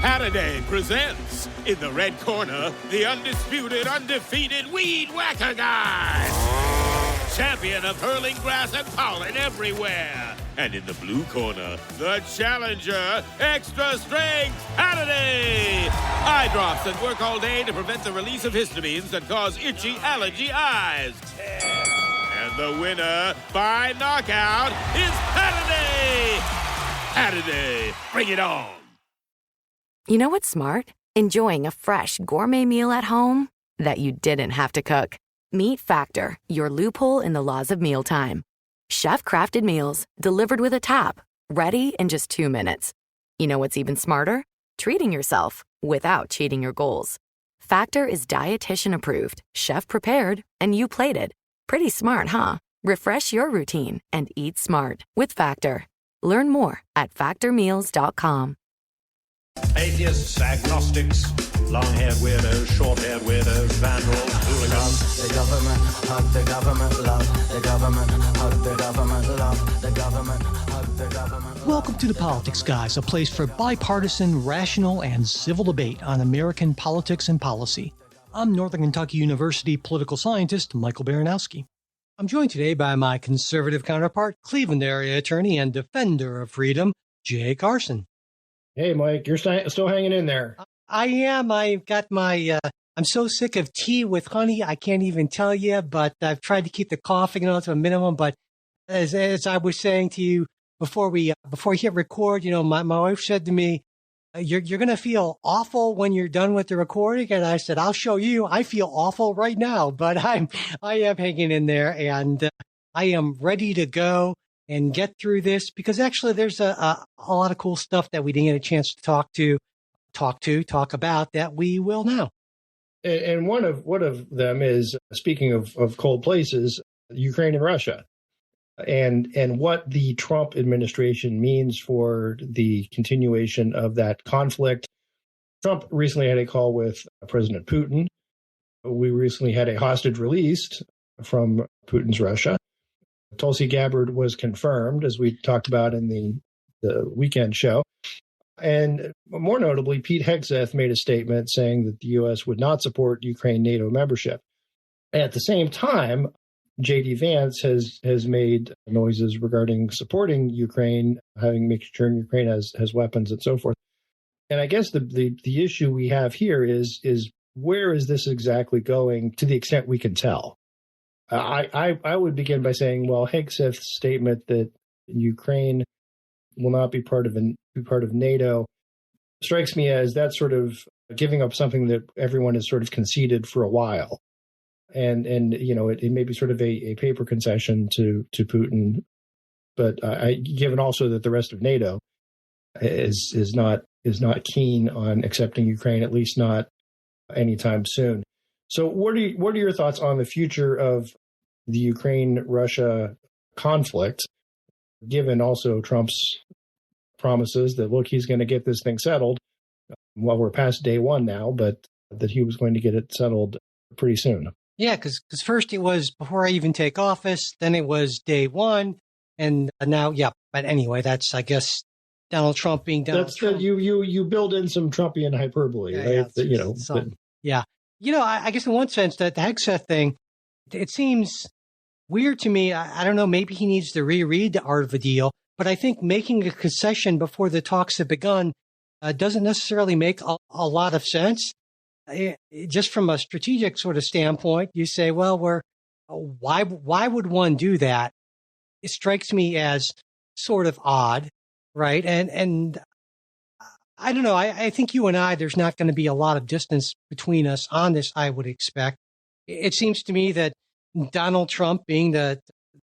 Halliday presents, in the red corner, the undisputed, undefeated Weed Whacker Guy. Champion of hurling grass and pollen everywhere. And in the blue corner, the challenger, extra strength Halliday. Eye drops that work all day to prevent the release of histamines that cause itchy allergy eyes. And the winner by knockout is Halliday. Halliday, bring it on. You know what's smart? Enjoying a fresh gourmet meal at home that you didn't have to cook. Meet Factor, your loophole in the laws of mealtime. Chef-crafted meals delivered with a tap, ready in just 2 minutes. You know what's even smarter? Treating yourself without cheating your goals. Factor is dietitian approved, chef prepared, and you plated. Pretty smart, huh? Refresh your routine and eat smart with Factor. Learn more at factormeals.com. Atheists, agnostics, long-haired weirdos, short-haired weirdos, vandals, hooligans. The government, hug the government, love the government, hug the government, love the government, hug the government. Welcome to The Politics Guys, a place for bipartisan, rational, and civil debate on American politics and policy. I'm Northern Kentucky University political scientist Michael Baranowski. I'm joined today by my conservative counterpart, Cleveland area attorney and defender of freedom, Jay Carson. Hey, Mike, you're still hanging in there. I am. I've got my, I'm so sick of tea with honey, I can't even tell you, but I've tried to keep the coughing to a minimum. But as I was saying to you before we hit record, you know, my wife said to me, you're going to feel awful when you're done with the recording. And I said, I'll show you. I feel awful right now, but I am hanging in there and I am ready to go and get through this, because actually there's a lot of cool stuff that we didn't get a chance to talk about that we will now. And one of them is, speaking of cold places, Ukraine and Russia, and what the Trump administration means for the continuation of that conflict. Trump recently had a call with President Putin. We recently had a hostage released from Putin's Russia. Tulsi Gabbard was confirmed, as we talked about in the weekend show. And more notably, Pete Hegseth made a statement saying that the U.S. would not support Ukraine NATO membership. At the same time, J.D. Vance has made noises regarding supporting Ukraine, making sure Ukraine has weapons and so forth. And I guess the issue we have here is where is this exactly going, to the extent we can tell? I would begin by saying, well, Hegseth's statement that Ukraine will not be part of NATO strikes me as that sort of giving up something that everyone has sort of conceded for a while, and you know, it may be sort of a paper concession to Putin, but given also that the rest of NATO is not keen on accepting Ukraine, at least not anytime soon. So what are your thoughts on the future of the Ukraine-Russia conflict, given also Trump's promises that, look, he's going to get this thing settled? Well, we're past day one now, but that he was going to get it settled pretty soon. Yeah, because first it was before I even take office, then it was day one, and now, yeah. But anyway, that's, I guess, Donald Trump being Donald Trump. You build in some Trumpian hyperbole, yeah, right? Yeah, yeah. You know, I guess in one sense that the Hegseth thing, it seems weird to me. I don't know, maybe he needs to reread The Art of the Deal, but I think making a concession before the talks have begun doesn't necessarily make a lot of sense. Just from a strategic sort of standpoint, you say, well, why would one do that? It strikes me as sort of odd, right? And I don't know. I think you and I, there's not going to be a lot of distance between us on this, I would expect. It seems to me that Donald Trump, being the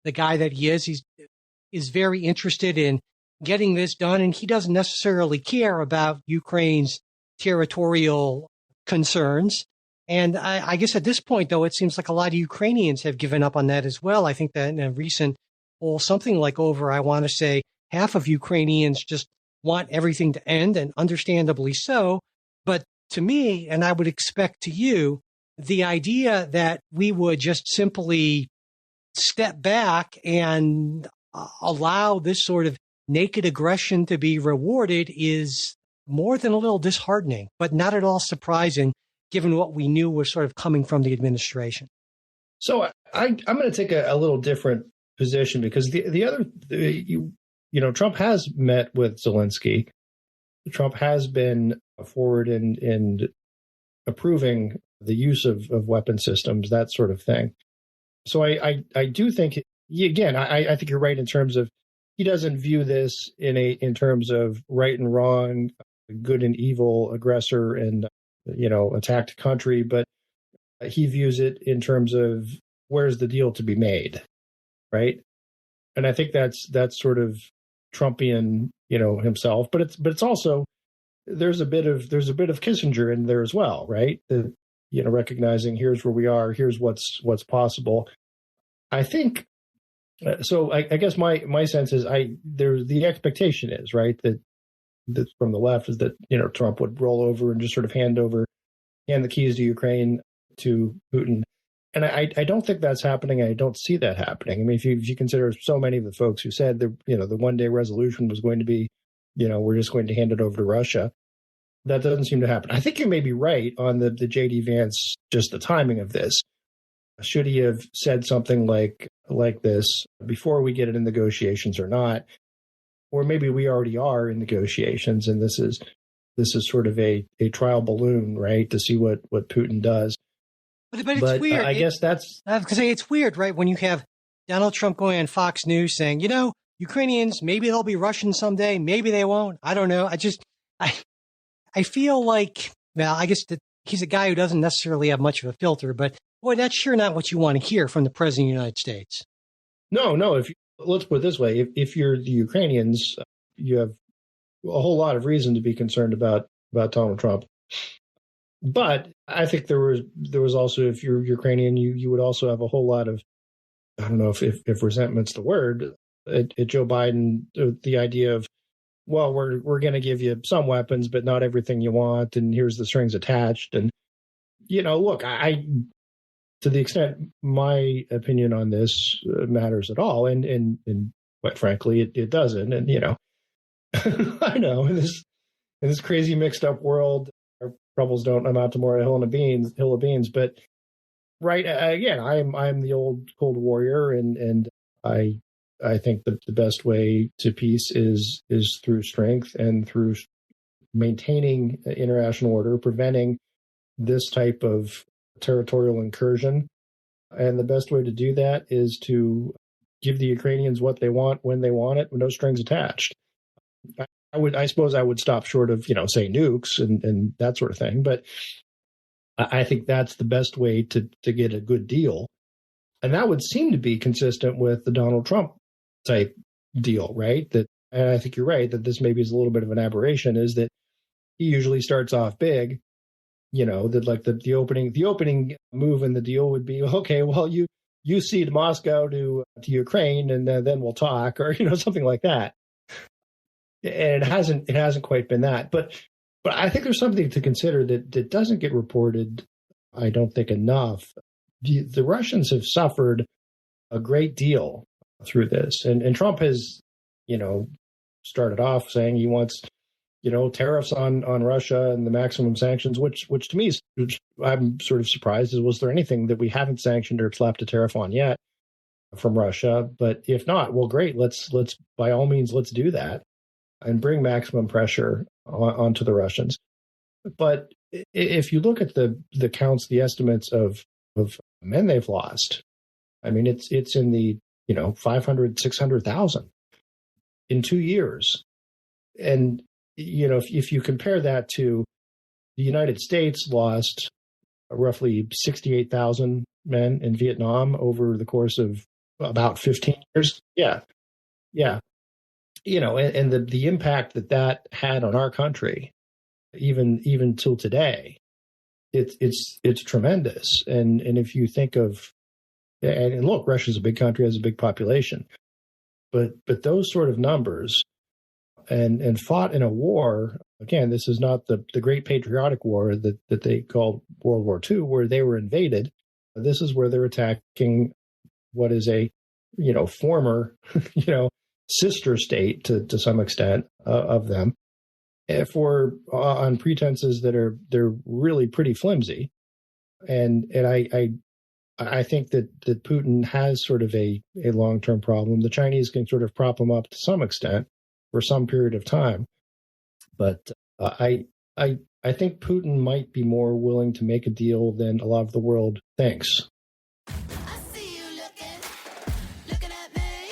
guy that he is very interested in getting this done, and he doesn't necessarily care about Ukraine's territorial concerns. And I guess at this point, though, it seems like a lot of Ukrainians have given up on that as well. I think that in a recent poll, something like I want to say, half of Ukrainians just want everything to end, and understandably so. But to me, and I would expect to you, the idea that we would just simply step back and allow this sort of naked aggression to be rewarded is more than a little disheartening, but not at all surprising given what we knew was sort of coming from the administration. So I'm going to take a little different position because Trump has met with Zelensky. Trump has been forward in approving the use of weapon systems, that sort of thing. So I do think, again, I think you're right in terms of he doesn't view this in terms of right and wrong, good and evil, aggressor and attacked country, but he views it in terms of where's the deal to be made, right? And I think that's sort of Trumpian, himself, but it's also there's a bit of Kissinger in there as well, right? The recognizing here's where we are, here's what's possible. I think so. I guess my sense is the expectation is right that from the left is that Trump would roll over and just sort of hand the keys to Ukraine to Putin. And I don't think that's happening. I don't see that happening. I mean, if you consider so many of the folks who said the one-day resolution was going to be, we're just going to hand it over to Russia, that doesn't seem to happen. I think you may be right on the J.D. Vance, just the timing of this. Should he have said something like this before we get into negotiations or not? Or maybe we already are in negotiations, and this is sort of a trial balloon, right, to see what Putin does. But it's weird. I guess that's because it's weird, right? When you have Donald Trump going on Fox News saying, Ukrainians, maybe they'll be Russian someday, maybe they won't. I don't know. I feel like, well, I guess that he's a guy who doesn't necessarily have much of a filter, but boy, that's sure not what you want to hear from the president of the United States. No. Let's put it this way: if you're the Ukrainians, you have a whole lot of reason to be concerned about Donald Trump. But I think there was also, if you're Ukrainian, you would also have a whole lot of, I don't know if resentment's the word, at Joe Biden, the idea of, well, we're going to give you some weapons, but not everything you want, and here's the strings attached. And look, I to the extent my opinion on this matters at all, and quite frankly, it doesn't. And I know in this crazy mixed up world, our troubles don't amount to more a hill of beans. But right, again, I'm the old Cold Warrior, and I think the best way to peace is through strength and through maintaining international order, preventing this type of territorial incursion. And the best way to do that is to give the Ukrainians what they want when they want it, with no strings attached. I suppose I would stop short of, say nukes and that sort of thing. But I think that's the best way to get a good deal. And that would seem to be consistent with the Donald Trump type deal, right? And I think you're right that this maybe is a little bit of an aberration, is that he usually starts off big, that like the opening move in the deal would be, okay, well, you cede Moscow to Ukraine, and then we'll talk, or something like that. And it hasn't quite been that, but I think there's something to consider that doesn't get reported, I don't think, enough. The Russians have suffered a great deal through this, and Trump has, started off saying he wants, tariffs on Russia and the maximum sanctions, which to me is, I'm sort of surprised. Was there anything that we haven't sanctioned or slapped a tariff on yet from Russia? But if not, well, great. Let's by all means, let's do that and bring maximum pressure onto the Russians. But if you look at the counts, the estimates of men they've lost, I mean, it's in the 500, 600,000 in 2 years. And if you compare that to the United States lost roughly 68,000 men in Vietnam over the course of about 15 years. Yeah. And the impact that had on our country, even till today, it's tremendous. And if you think of, and look, Russia's a big country, has a big population, but those sort of numbers, and fought in a war. Again, this is not the Great Patriotic War that they called World War II, where they were invaded. This is where they're attacking what is a former sister state to some extent of them. for on pretenses they're really pretty flimsy, and I think that Putin has sort of a long-term problem. The Chinese can sort of prop him up to some extent for some period of time, but I think Putin might be more willing to make a deal than a lot of the world thinks.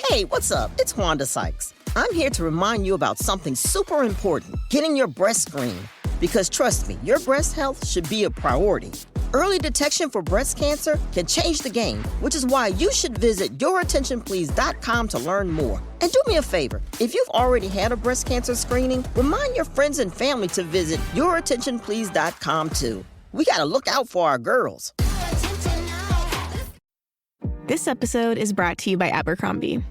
Hey, what's up? It's Wanda Sykes. I'm here to remind you about something super important, getting your breast screened. Because trust me, your breast health should be a priority. Early detection for breast cancer can change the game, which is why you should visit yourattentionplease.com to learn more. And do me a favor, if you've already had a breast cancer screening, remind your friends and family to visit yourattentionplease.com too. We gotta look out for our girls. This episode is brought to you by Abercrombie.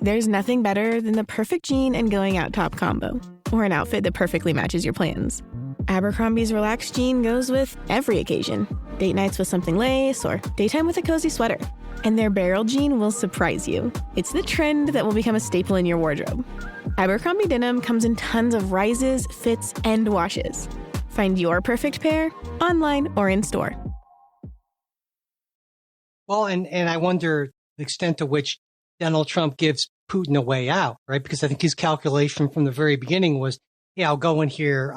There's nothing better than the perfect jean and going out top combo, or an outfit that perfectly matches your plans. Abercrombie's relaxed jean goes with every occasion. Date nights with something lace, or daytime with a cozy sweater. And their barrel jean will surprise you. It's the trend that will become a staple in your wardrobe. Abercrombie denim comes in tons of rises, fits, and washes. Find your perfect pair online or in store. Well, and I wonder the extent to which Donald Trump gives Putin a way out, right? Because I think his calculation from the very beginning was, yeah, I'll go in here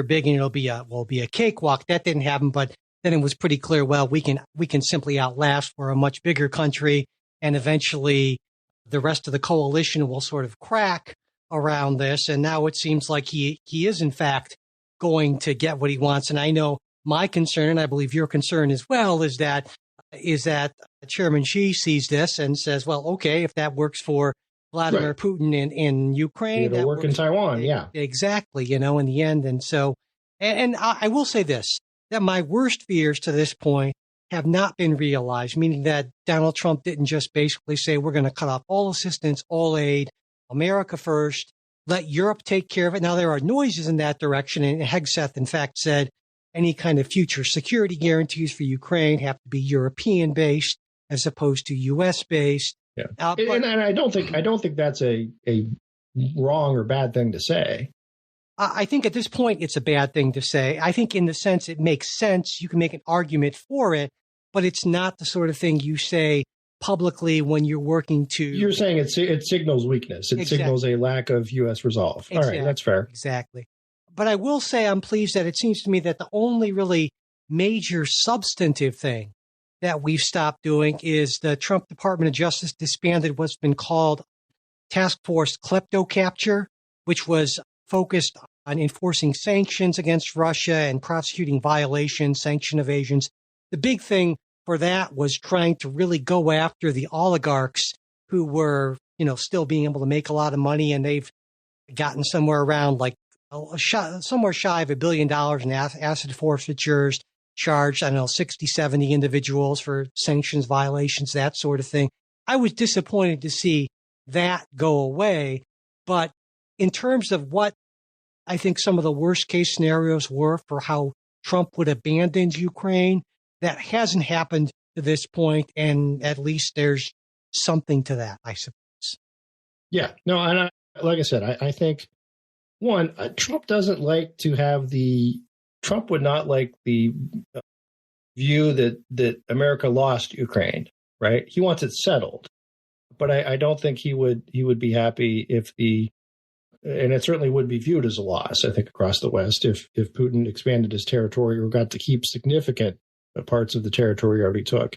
big and it'll be a cakewalk. That didn't happen, but then it was pretty clear, well, we can simply outlast. We're a much bigger country, and eventually the rest of the coalition will sort of crack around this. And now it seems like he is in fact going to get what he wants. And I know my concern, and I believe your concern as well, is that Chairman Xi sees this and says, well, okay, if that works for Vladimir Putin in Ukraine, it'll work in Taiwan. Yeah, exactly. In the end. And so, and I will say this, that my worst fears to this point have not been realized, meaning that Donald Trump didn't just basically say, we're going to cut off all assistance, all aid, America first, let Europe take care of it. Now, there are noises in that direction. And Hegseth, in fact, said any kind of future security guarantees for Ukraine have to be European based as opposed to U.S. based. Yeah. And I don't think that's a wrong or bad thing to say. I think at this point, it's a bad thing to say. I think in the sense it makes sense. You can make an argument for it, but it's not the sort of thing you say publicly when you're working to. You're saying it signals weakness. It signals a lack of U.S. resolve. Exactly. All right, that's fair. Exactly. But I will say I'm pleased that it seems to me that the only really major substantive thing that we've stopped doing is the Trump Department of Justice disbanded what's been called Task Force Kleptocapture, which was focused on enforcing sanctions against Russia and prosecuting violations, sanction evasions. The big thing for that was trying to really go after the oligarchs who were, still being able to make a lot of money, and they've gotten somewhere around somewhere shy of $1 billion in asset forfeitures, charged, 60, 70 individuals for sanctions violations, that sort of thing. I was disappointed to see that go away. But in terms of what I think some of the worst case scenarios were for how Trump would abandon Ukraine, that hasn't happened to this point. And at least there's something to that, I suppose. Yeah, no, and like I said, I think, one, Trump doesn't like to have Trump would not like the view that America lost Ukraine, right? He wants it settled. But I don't think he would be happy if and it certainly would be viewed as a loss, I think, across the West if Putin expanded his territory or got to keep significant parts of the territory he already took.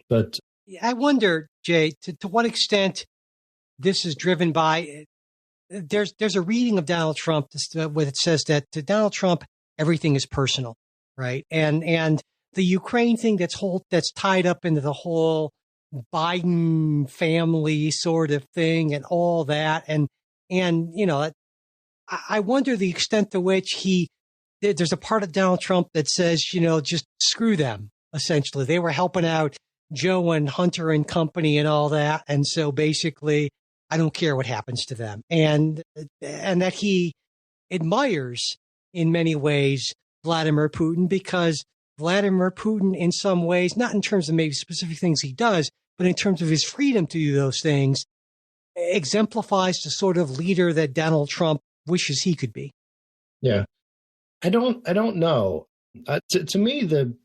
But I wonder, Jay, to what extent this is driven by, there's a reading of Donald Trump where it says that to Donald Trump, everything is personal, right? And the Ukraine thing that's tied up into the whole Biden family sort of thing and all that. And I wonder the extent to which there's a part of Donald Trump that says, just screw them, essentially. They were helping out Joe and Hunter and company and all that. And so basically, I don't care what happens to them. And that he admires in many ways Vladimir Putin, because Vladimir Putin, in some ways, not in terms of maybe specific things he does, but in terms of his freedom to do those things, exemplifies the sort of leader that Donald Trump wishes he could be. Yeah. I don't know. To me, the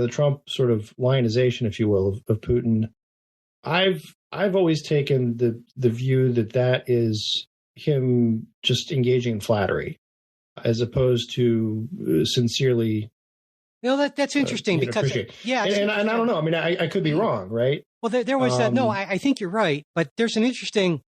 Trump sort of lionization, if you will, of Putin, I've always taken the view that is him just engaging in flattery as opposed to sincerely. That's interesting because yeah, and I don't know. I mean, I could be wrong, right? Well, there was no. I think you're right, but there's an interesting.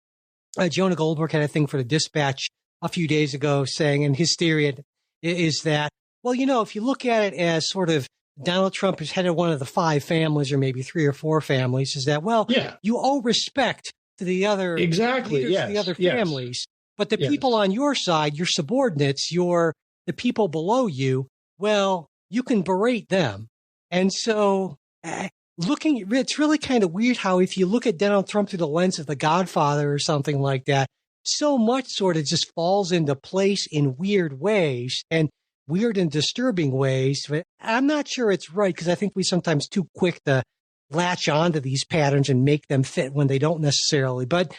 Jonah Goldberg had a thing for the Dispatch a few days ago saying, and his theory is that, well, if you look at it as sort of Donald Trump is head of one of the 5 families or maybe 3 or 4 families, is that, well, you owe respect to the other leaders of the other families, but the people on your side, your subordinates, the people below you, well, you can berate them. And so it's really kind of weird how if you look at Donald Trump through the lens of The Godfather or something like that, so much sort of just falls into place in weird ways and weird and disturbing ways. But I'm not sure it's right because I think we sometimes too quick to latch onto these patterns and make them fit when they don't necessarily. But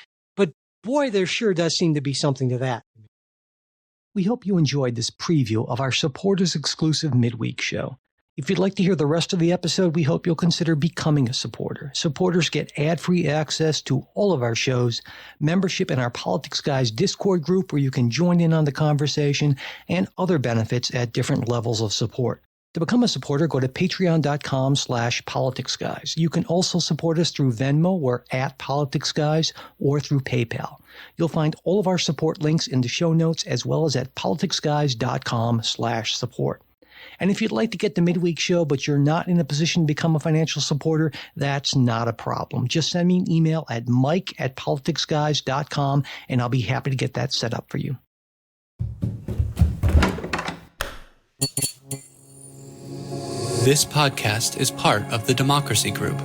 boy, there sure does seem to be something to that. We hope you enjoyed this preview of our supporters exclusive midweek show. If you'd like to hear the rest of the episode, we hope you'll consider becoming a supporter. Supporters get ad-free access to all of our shows, membership in our Politics Guys Discord group where you can join in on the conversation, and other benefits at different levels of support. To become a supporter, go to patreon.com/politicsguys. You can also support us through Venmo or @politicsguys or through PayPal. You'll find all of our support links in the show notes as well as at politicsguys.com/support. And if you'd like to get the midweek show, but you're not in a position to become a financial supporter, that's not a problem. Just send me an email at mike@politicsguys.com, and I'll be happy to get that set up for you. This podcast is part of the Democracy Group,